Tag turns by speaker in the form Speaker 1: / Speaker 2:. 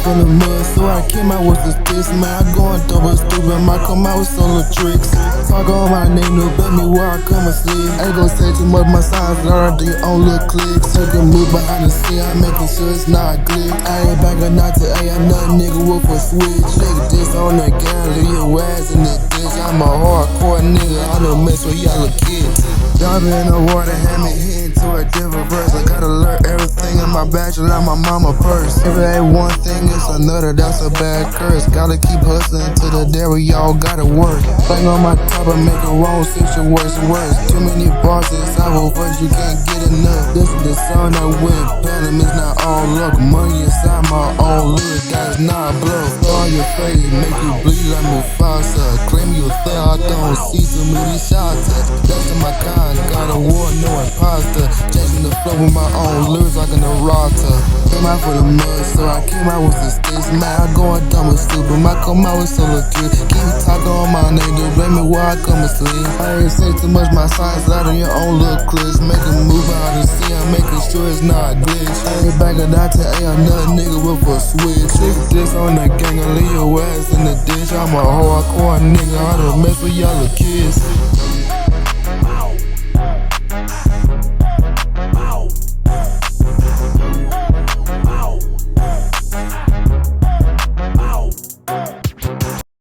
Speaker 1: from the mud, so I came out with the sticks. Man, I going double stupid, might come out with solo tricks. Talk on my name, no bet me where I come and sleep. Ain't gon' say too much, my signs learn, do your own little clicks. Take a move behind the scene, I'm making sure it's not a glitch. I ain't back a night to A, I'm not a nigga with a switch. Nigga, this on the gang, leave your ass in the ditch. I'm a hardcore nigga, I don't mess with y'all little kids. Diving in the water, had me hitting to a different verse. I gotta learn everything in my bachelor, like my mama purse. If it ain't one thing, it's another, that's a bad curse. Gotta keep hustling to the day where y'all gotta work. Bang on my top and make a wrong situation worse. Too many bars inside of verse, you can't get enough. This is the song that went platinum, it's not all luck. Money inside my own lyric, that's not a bluff. On your face, make you bleed like Mufasa. Claim you a thug, I don't see too many shots. That's to my kind, got a war, no imposter. Changing the flow with my own lyrics like an errata. Came out for the mud, so I came out with the sticks. Man, I going dumb and stupid, might come out with solo tricks. Keep talking on my name, don't blame me where I come and sleep. I ain't say too much, my signs out of your own little clips. Make a move out of sea, I'm making sure it's not a glitch. I ain't back a night to A, another nigga with a switch. Trick this on the gang and leave your ass in the ditch. I'm a hardcore nigga, I don't mess with y'all little kids.